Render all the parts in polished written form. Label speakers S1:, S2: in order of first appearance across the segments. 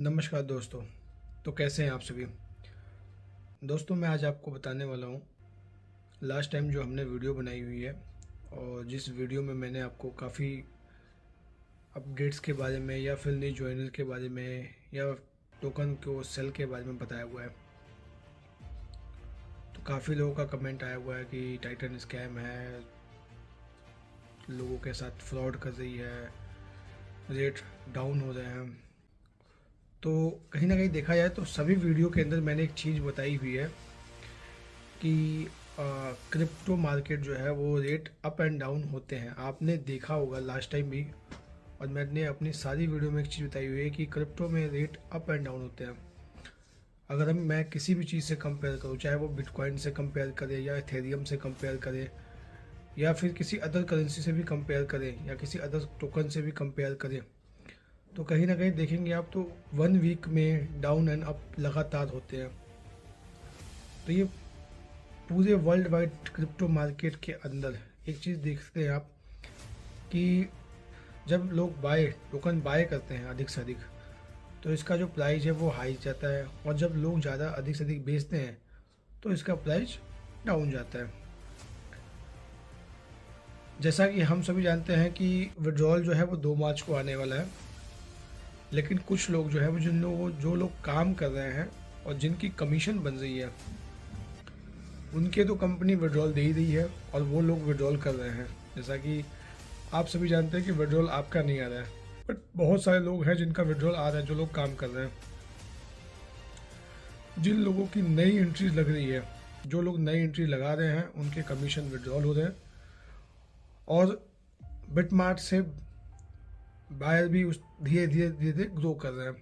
S1: नमस्कार दोस्तों। तो कैसे हैं आप सभी दोस्तों। मैं आज आपको बताने वाला हूँ लास्ट टाइम जो हमने वीडियो बनाई हुई है, और जिस वीडियो में मैंने आपको काफ़ी अपडेट्स के बारे में या फिर नई ज्वाइनर के बारे में या टोकन को सेल के बारे में बताया हुआ है। तो काफ़ी लोगों का कमेंट आया हुआ है कि टाइटन स्कैम है, लोगों के साथ फ्रॉड कर रही है, रेट डाउन हो रहे हैं। तो कहीं ना कहीं देखा जाए तो सभी वीडियो के अंदर मैंने एक चीज़ बताई हुई है कि क्रिप्टो मार्केट जो है वो रेट अप एंड डाउन होते हैं। आपने देखा होगा लास्ट टाइम भी, और मैंने अपनी सारी वीडियो में एक चीज़ बताई हुई है कि क्रिप्टो में रेट अप एंड डाउन होते हैं। अगर मैं किसी भी चीज़ से कंपेयर करूँ, चाहे वो बिटकॉइन से कंपेयर करें या इथेरियम से कंपेयर करें या फिर किसी अदर करेंसी से भी कंपेयर करें या किसी अदर टोकन से भी कंपेयर करें, तो कहीं ना कहीं देखेंगे आप तो 1 वीक में डाउन एंड अप लगातार होते हैं। तो ये पूरे वर्ल्ड वाइड क्रिप्टो मार्केट के अंदर एक चीज़ देखते हैं आप कि जब लोग टोकन बाय करते हैं अधिक से अधिक, तो इसका जो प्राइस है वो हाई जाता है, और जब लोग ज़्यादा अधिक से अधिक बेचते हैं तो इसका प्राइस डाउन जाता है। जैसा कि हम सभी जानते हैं कि विड्रॉल जो है वो 2 मार्च को आने वाला है, लेकिन कुछ लोग जो है वो जो लोग काम कर रहे हैं और जिनकी कमीशन बन रही है, उनके तो कंपनी विड्रॉल दे ही रही है और वो लोग विड्रॉल कर रहे हैं। जैसा कि आप सभी जानते हैं कि विड्रॉल आपका नहीं आ रहा है, बट बहुत सारे लोग हैं जिनका विड्रॉल आ रहा है, जो लोग काम कर रहे हैं। जिन लोगों की नई एंट्रीज लग रही है, जो लोग नई एंट्री लगा रहे हैं, उनके कमीशन विड्रॉल हो रहे हैं, और बिटमार्ट से बायर भी उस धीरे धीरे धीरे धीरे ग्रो कर रहे हैं।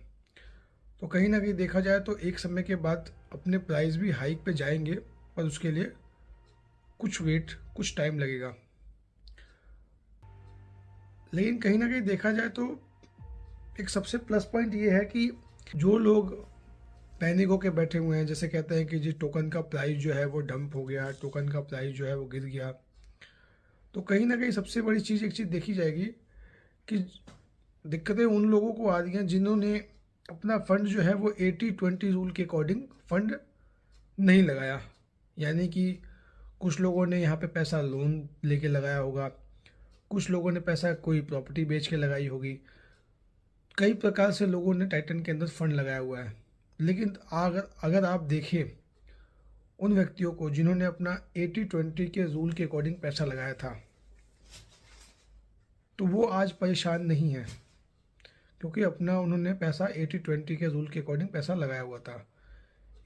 S1: तो कहीं ना कहीं देखा जाए तो एक समय के बाद अपने प्राइस भी हाइक पे जाएंगे, पर उसके लिए कुछ टाइम लगेगा। लेकिन कहीं ना कहीं देखा जाए तो एक सबसे प्लस पॉइंट ये है कि जो लोग पैनिक होके बैठे हुए हैं, जैसे कहते हैं कि जी टोकन का प्राइस जो है वो डंप हो गया, टोकन का प्राइस जो है वो गिर गया, तो कहीं ना कहीं सबसे बड़ी चीज़ एक चीज़ देखी जाएगी कि दिक्कतें उन लोगों को आ रही हैं जिन्होंने अपना फंड जो है वो 80-20 रूल के अकॉर्डिंग फंड नहीं लगाया। यानी कि कुछ लोगों ने यहाँ पे पैसा लोन लेके लगाया होगा, कुछ लोगों ने पैसा कोई प्रॉपर्टी बेच के लगाई होगी, कई प्रकार से लोगों ने टाइटन के अंदर फंड लगाया हुआ है। लेकिन अगर अगर आप देखें उन व्यक्तियों को जिन्होंने अपना 80-20 के रूल के अकॉर्डिंग पैसा लगाया था, तो वो आज परेशान नहीं है, क्योंकि अपना उन्होंने पैसा 80-20 के रूल के अकॉर्डिंग पैसा लगाया हुआ था।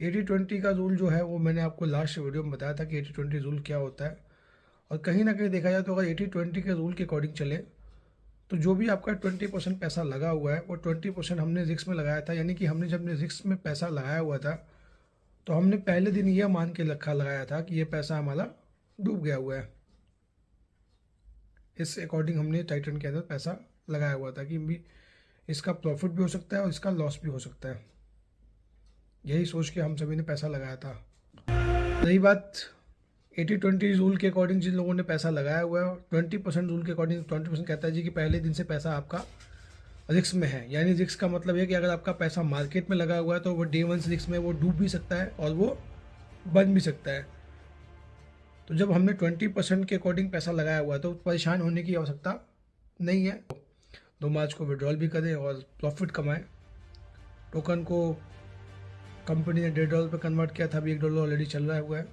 S1: 80-20 का रूल जो है वो मैंने आपको लास्ट वीडियो में बताया था कि 80-20 रूल क्या होता है। और कहीं ना कहीं देखा जाए तो अगर 80-20 के रूल के अकॉर्डिंग चले, तो जो भी आपका 20% पैसा लगा हुआ है वो 20% हमने रिस्क में लगाया था। यानी कि हमने जब रिस्क में पैसा लगाया हुआ था, तो हमने पहले दिन यह मान के लगाया था कि ये पैसा हमारा डूब गया हुआ है। इस अकॉर्डिंग हमने टाइटन के अंदर पैसा लगाया हुआ था कि भी इसका प्रॉफिट भी हो सकता है और इसका लॉस भी हो सकता है। यही सोच के हम सभी ने पैसा लगाया था। रही बात 80-20 रूल के अकॉर्डिंग जिन लोगों ने पैसा लगाया हुआ है, 20% रूल के अकॉर्डिंग 20% कहता है जी कि पहले दिन से पैसा आपका रिस्क में है। यानी रिस्क का मतलब है कि अगर आपका पैसा मार्केट में लगा हुआ है तो वो डे 1 रिस्क में वो डूब भी सकता है और वो बन भी सकता है। तो जब हमने 20% के अकॉर्डिंग पैसा लगाया हुआ है तो परेशान होने की आवश्यकता नहीं है। 2 मार्च को विड्रॉल भी करें और प्रॉफिट कमाएं। टोकन को कंपनी ने $1.5 पे कन्वर्ट किया था, अभी $1 ऑलरेडी चल रहा हुआ है,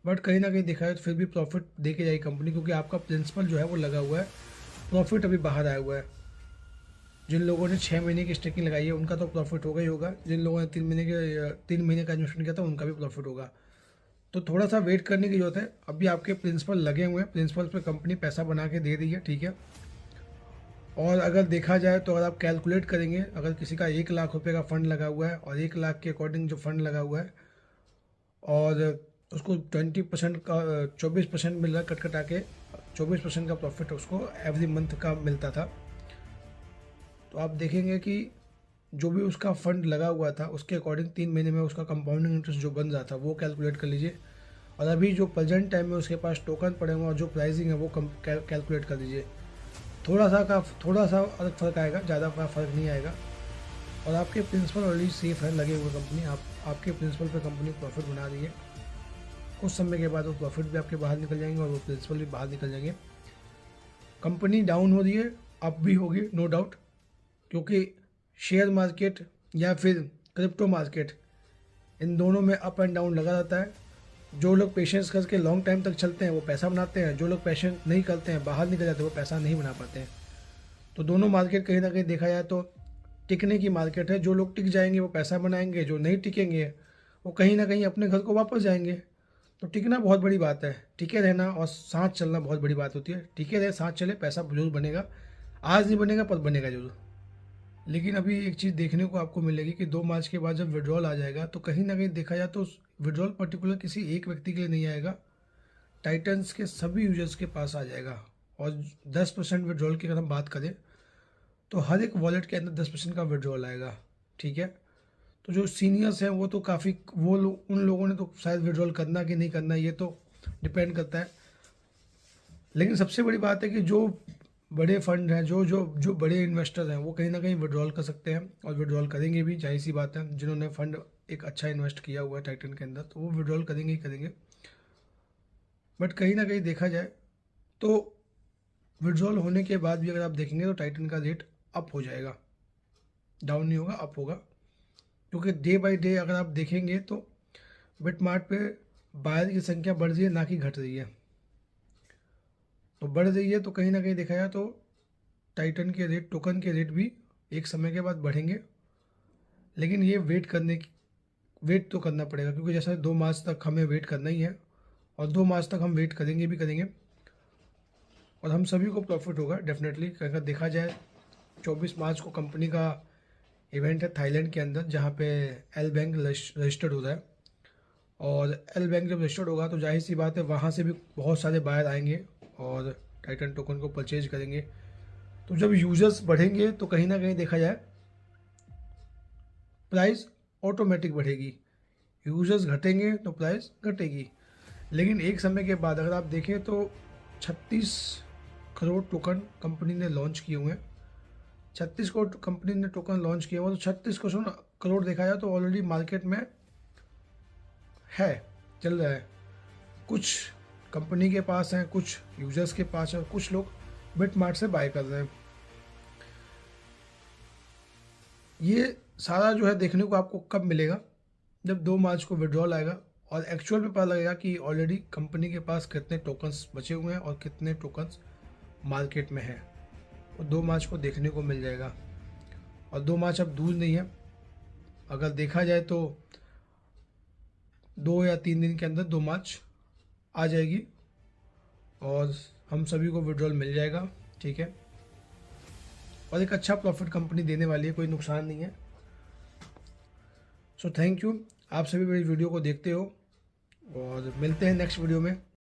S1: बट कहीं ना कहीं देखा है तो फिर भी प्रॉफिट दे के जाएगी कंपनी, क्योंकि आपका प्रिंसिपल जो है वो लगा हुआ है। प्रॉफिट अभी बाहर आया हुआ है। जिन लोगों ने 6 महीने की स्टेकिंग लगाई है उनका तो प्रॉफिट होगा ही होगा, जिन लोगों ने 3 महीने का इन्वेस्टमेंट किया था उनका भी प्रॉफिट होगा। तो थोड़ा सा वेट करने की जरूरत है। अभी आपके प्रिंसिपल लगे हुए हैं, प्रिंसिपल पे कंपनी पैसा बना के दे रही है, ठीक है। और अगर देखा जाए तो अगर आप कैलकुलेट करेंगे, अगर किसी का 1 लाख रुपए का फ़ंड लगा हुआ है और 1 लाख के अकॉर्डिंग जो फंड लगा हुआ है और उसको 20% का 24% मिल रहा है, कट कटा के 24% का प्रॉफिट उसको एवरी मंथ का मिलता था, तो आप देखेंगे कि जो भी उसका फंड लगा हुआ था उसके अकॉर्डिंग 3 महीने में उसका कंपाउंडिंग इंटरेस्ट जो बन रहा था वो कैलकुलेट कर लीजिए। और अभी जो प्रेजेंट टाइम में उसके पास टोकन पड़े हुए और जो प्राइसिंग है वो कैलकुलेट कर दीजिए। थोड़ा सा अलग फ़र्क आएगा, ज़्यादा फ़र्क नहीं आएगा। और आपके प्रिंसिपल ऑलरेडी सेफ है, लगे हुए कंपनी, आपके प्रिंसिपल पे कंपनी प्रॉफिट बना रही है। कुछ समय के बाद वो प्रॉफिट भी आपके बाहर निकल जाएंगे और वो प्रिंसिपल भी बाहर निकल जाएंगे। कंपनी डाउन हो रही है, अप भी होगी नो डाउट, क्योंकि शेयर मार्केट या फिर क्रिप्टो मार्केट, इन दोनों में अप एंड डाउन लगा रहता है। जो लोग पेशेंस करके लॉन्ग टाइम तक चलते हैं वो पैसा बनाते हैं, जो लोग पेशेंस नहीं करते हैं, बाहर निकल जाते हैं, वो पैसा नहीं बना पाते हैं। तो दोनों मार्केट कहीं ना कहीं देखा जाए तो टिकने की मार्केट है। जो लोग टिक जाएंगे वो पैसा बनाएंगे, जो नहीं टिकेंगे वो कहीं ना कहीं अपने घर को वापस जाएंगे। तो टिकना बहुत बड़ी बात है, टिके रहना और साथ चलना बहुत बड़ी बात होती है। टिके रहे, साथ चले, पैसा जरूर बनेगा, आज नहीं बनेगा पर बनेगा जरूर। लेकिन अभी एक चीज़ देखने को आपको मिलेगी कि 2 मार्च के बाद जब विड्रॉल आ जाएगा तो कहीं ना कहीं देखा जाए तो विड्रॉल पर्टिकुलर किसी एक व्यक्ति के लिए नहीं आएगा, टाइटन्स के सभी यूजर्स के पास आ जाएगा। और 10% विड्रॉल की अगर हम बात करें तो हर एक वॉलेट के अंदर 10% का विड्रॉल आएगा, ठीक है। तो जो सीनियर्स हैं वो तो काफ़ी, उन लोगों ने तो शायद विड्रॉल करना कि नहीं करना ये तो डिपेंड करता है। लेकिन सबसे बड़ी बात है कि जो बड़े फंड हैं, जो जो जो बड़े इन्वेस्टर हैं, वो कहीं ना कहीं विड्रॉल कर सकते हैं और विड्रॉल करेंगे भी, जाहिर सी बात है। जिन्होंने फंड एक अच्छा इन्वेस्ट किया हुआ है टाइटन के अंदर तो वो विड्रॉल करेंगे ही करेंगे। बट कहीं ना कहीं देखा जाए तो विड्रॉल होने के बाद भी अगर आप देखेंगे तो टाइटन का रेट अप हो जाएगा, डाउन नहीं होगा, अप होगा। क्योंकि डे बाय डे अगर आप देखेंगे तो बिटमार्ट पे बायर की संख्या बढ़ रही है, ना कि घट रही है। तो बढ़ रही है तो कहीं ना कहीं देखा जाए तो टाइटन के रेट, टोकन के रेट भी एक समय के बाद बढ़ेंगे। लेकिन ये वेट तो करना पड़ेगा, क्योंकि जैसा 2 मार्च तक हमें वेट करना ही है और 2 मार्च तक हम वेट करेंगे भी करेंगे और हम सभी को प्रॉफिट होगा डेफिनेटली। अगर देखा जाए 24 मार्च को कंपनी का इवेंट है थाईलैंड के अंदर, जहाँ पे एल बैंक रजिस्टर्ड हो रहा है। और एल बैंक जब रजिस्टर्ड होगा तो जाहिर सी बात है वहाँ से भी बहुत सारे बायर आएंगे और टाइटन टोकन को परचेज करेंगे। तो जब यूजर्स बढ़ेंगे तो कहीं ना कहीं देखा जाए प्राइस ऑटोमेटिक बढ़ेगी, यूजर्स घटेंगे तो प्राइस घटेगी। लेकिन एक समय के बाद अगर आप देखें तो 36 करोड़ टोकन कंपनी ने लॉन्च किए हुए हैं। 36 करोड़ कंपनी ने टोकन लॉन्च किए हुए, तो 36 करोड़ देखा जाए तो ऑलरेडी मार्केट में है, चल रहा है। कुछ कंपनी के पास हैं, कुछ यूजर्स के पास है और कुछ लोग बिटमार्ट से बाय कर रहे हैं। ये सारा जो है देखने को आपको कब मिलेगा, जब 2 मार्च को विड्रॉल आएगा और एक्चुअल में पता लगेगा कि ऑलरेडी कंपनी के पास कितने टोकन्स बचे हुए हैं और कितने टोकन्स मार्केट में हैं। और 2 मार्च को देखने को मिल जाएगा। और 2 मार्च अब दूर नहीं है, अगर देखा जाए तो 2 या 3 दिन के अंदर 2 मार्च आ जाएगी और हम सभी को विड्रॉल मिल जाएगा, ठीक है। और एक अच्छा प्रॉफिट कंपनी देने वाली है, कोई नुकसान नहीं है। सो थैंक यू, आप सभी मेरी वीडियो को देखते हो और मिलते हैं नेक्स्ट वीडियो में।